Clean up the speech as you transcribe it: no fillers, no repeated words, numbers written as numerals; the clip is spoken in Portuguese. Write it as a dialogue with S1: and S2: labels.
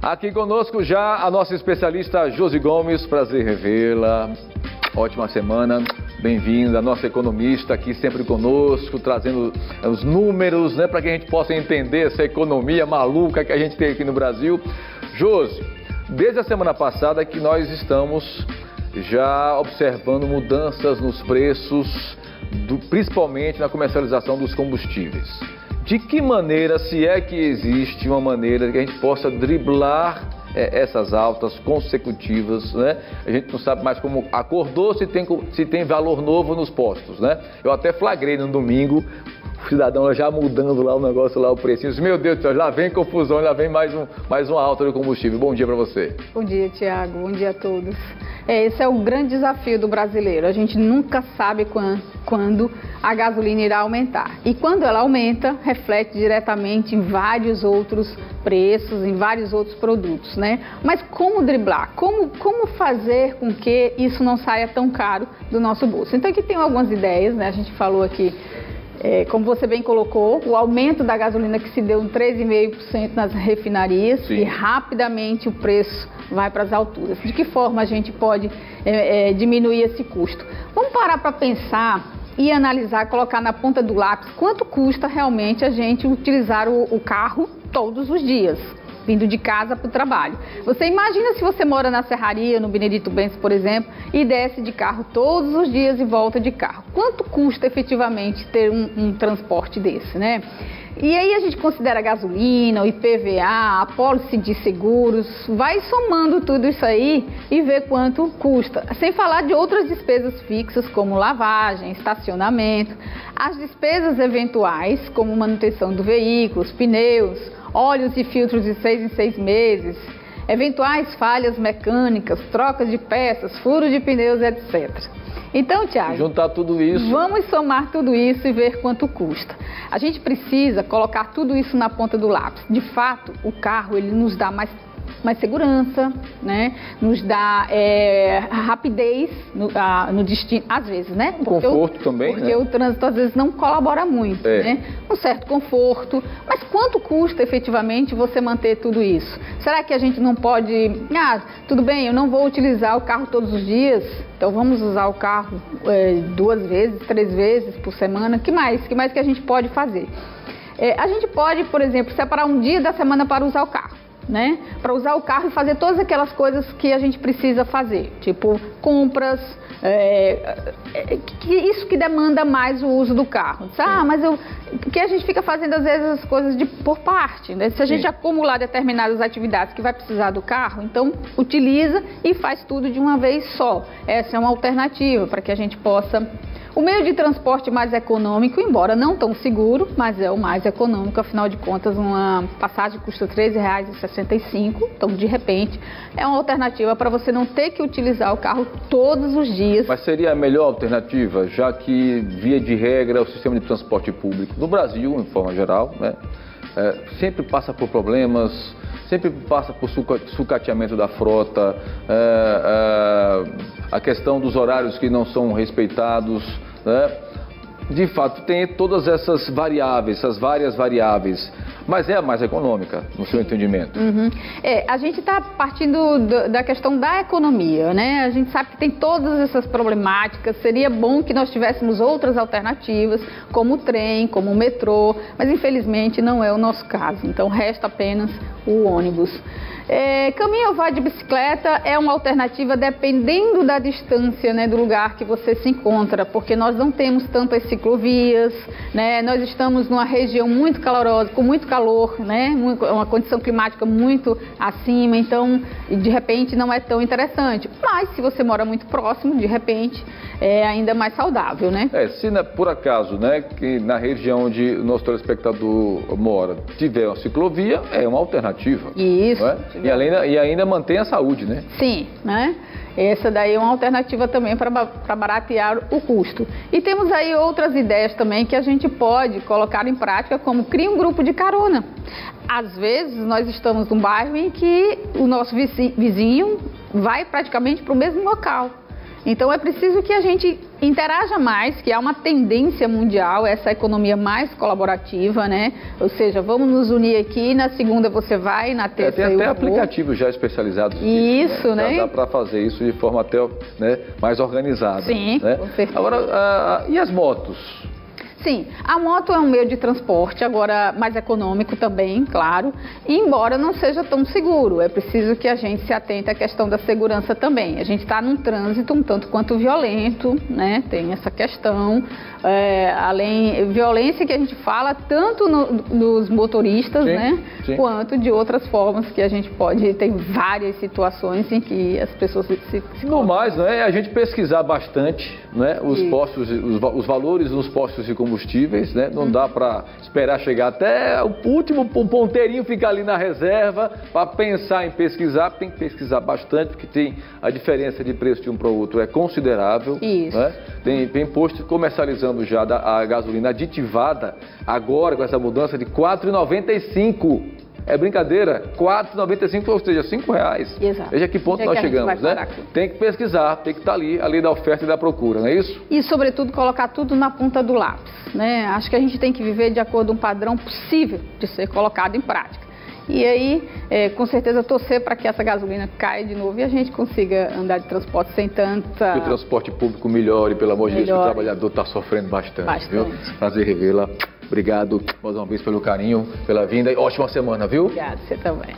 S1: Aqui conosco já a nossa especialista Josi Gomes, prazer revê-la. Ótima semana, bem-vinda, a nossa economista aqui sempre conosco, trazendo os números, né, para que a gente possa entender essa economia maluca que a gente tem aqui no Brasil. Josi, desde a semana passada que nós estamos já observando mudanças nos preços, principalmente na comercialização dos combustíveis. De que maneira, se é que existe uma maneira que a gente possa driblar essas altas consecutivas, né? A gente não sabe mais como acordou, se tem valor novo nos postos, né? Eu até flagrei no domingo, o cidadão já mudando lá o negócio, lá o precinho. Meu Deus do céu, lá vem confusão, lá vem mais uma alta de combustível. Bom dia para você.
S2: Bom dia, Tiago. Bom dia a todos. Esse é o grande desafio do brasileiro. A gente nunca sabe quando a gasolina irá aumentar. E quando ela aumenta, reflete diretamente em vários outros preços, em vários outros produtos, né? Mas como driblar? Como fazer com que isso não saia tão caro do nosso bolso? Então aqui tem algumas ideias, né? A gente falou aqui, como você bem colocou, o aumento da gasolina que se deu em 3,5% nas refinarias. Sim. E rapidamente o preço vai para as alturas. De que forma a gente pode diminuir esse custo? Vamos parar para pensar e analisar, colocar na ponta do lápis quanto custa realmente a gente utilizar o carro todos os dias, vindo de casa para o trabalho. Você imagina se você mora na Serraria, no Benedito Bentes, por exemplo, e desce de carro todos os dias e volta de carro. Quanto custa efetivamente ter um transporte desse, né? E aí a gente considera a gasolina, o IPVA, a apólice de seguros, vai somando tudo isso aí e vê quanto custa. Sem falar de outras despesas fixas como lavagem, estacionamento, as despesas eventuais como manutenção do veículo, os pneus, óleos e filtros de 6 em 6 meses, eventuais falhas mecânicas, trocas de peças, furo de pneus, etc. Então, Tiago,
S1: juntar tudo isso.
S2: Vamos somar tudo isso e ver quanto custa. A gente precisa colocar tudo isso na ponta do lápis. De fato, o carro ele nos dá mais segurança, né? Nos dá rapidez no destino, às vezes, né?
S1: Conforto também,
S2: porque
S1: né?
S2: o trânsito às vezes não colabora muito, né? Um certo conforto, mas quanto custa efetivamente você manter tudo isso? Será que a gente não pode, tudo bem, eu não vou utilizar o carro todos os dias, então vamos usar o carro 2 vezes, 3 vezes por semana, que mais que a gente pode fazer? A gente pode, por exemplo, separar um dia da semana para usar o carro, né? Para usar o carro e fazer todas aquelas coisas que a gente precisa fazer, tipo compras, isso que demanda mais o uso do carro. Mas que a gente fica fazendo às vezes as coisas por parte, né? Se a gente acumular determinadas atividades que vai precisar do carro, então utiliza e faz tudo de uma vez só. Essa é uma alternativa para que a gente possa... O meio de transporte mais econômico, embora não tão seguro, mas é o mais econômico, afinal de contas, uma passagem custa R$ 13,65, então, de repente, é uma alternativa para você não ter que utilizar o carro todos os dias.
S1: Mas seria a melhor alternativa, já que, via de regra, o sistema de transporte público no Brasil, em forma geral, né, sempre passa por problemas, sempre passa por sucateamento da frota, a questão dos horários que não são respeitados, né? De fato, tem todas essas variáveis, essas várias variáveis, mas é a mais econômica, no seu entendimento.
S2: Uhum. A gente está partindo da questão da economia, né? A gente sabe que tem todas essas problemáticas, seria bom que nós tivéssemos outras alternativas, como o trem, como o metrô, mas infelizmente não é o nosso caso, então resta apenas o ônibus. Caminho ou vai de bicicleta é uma alternativa dependendo da distância, né, do lugar que você se encontra, porque nós não temos tantas ciclovias, né? Nós estamos numa região muito calorosa, com muito calor, né? Uma condição climática muito acima, então de repente não é tão interessante, mas se você mora muito próximo, de repente é ainda mais saudável, né?
S1: Se por acaso, né, que na região onde o nosso telespectador mora tiver uma ciclovia, é uma alternativa.
S2: Isso.
S1: E ainda mantém a saúde, né?
S2: Sim, né? Essa daí é uma alternativa também para baratear o custo. E temos aí outras ideias também que a gente pode colocar em prática, como criar um grupo de carona. Às vezes nós estamos num bairro em que o nosso vizinho vai praticamente para o mesmo local. Então é preciso que a gente interaja mais, que há uma tendência mundial, essa economia mais colaborativa, né? Ou seja, vamos nos unir aqui, na segunda você vai, na terça
S1: tem
S2: eu
S1: até
S2: vou.
S1: aplicativos já especializados
S2: Isso, né?
S1: Já dá para fazer isso de forma até, né, mais organizada.
S2: Sim,
S1: né?
S2: com certeza.
S1: Agora, e as motos?
S2: Sim, a moto é um meio de transporte, agora mais econômico também, claro, embora não seja tão seguro. É preciso que a gente se atente à questão da segurança também. A gente está num trânsito um tanto quanto violento, né? Tem essa questão, além violência que a gente fala tanto nos motoristas,
S1: sim,
S2: né?
S1: Sim.
S2: Quanto de outras formas que a gente pode, tem várias situações em que as pessoas se
S1: No mais, né, é a gente pesquisar bastante, né, os postos, os valores dos postos de combustíveis, né? Não dá para esperar chegar até o último ponteirinho ficar ali na reserva para pensar em pesquisar. Tem que pesquisar bastante, porque tem a diferença de preço de um para o outro é considerável.
S2: Isso.
S1: Né? Tem posto comercializando já a gasolina aditivada agora com essa mudança de R$ 4,95. É brincadeira, R$ 4,95, ou seja, R$ 5,00.
S2: Exato.
S1: Veja que ponto nós chegamos, né?
S2: Aqui.
S1: Tem que pesquisar, tem que estar ali, a lei da oferta e da procura, não é isso?
S2: E, sobretudo, colocar tudo na ponta do lápis, né? Acho que a gente tem que viver de acordo com um padrão possível de ser colocado em prática. E aí, com certeza, torcer para que essa gasolina caia de novo e a gente consiga andar de transporte sem tanta...
S1: Que o transporte público melhore, pelo amor de Deus, que o trabalhador está sofrendo bastante, viu? Prazer revê-la. Obrigado mais uma vez pelo carinho, pela vinda e ótima semana, viu?
S2: Obrigada, você também.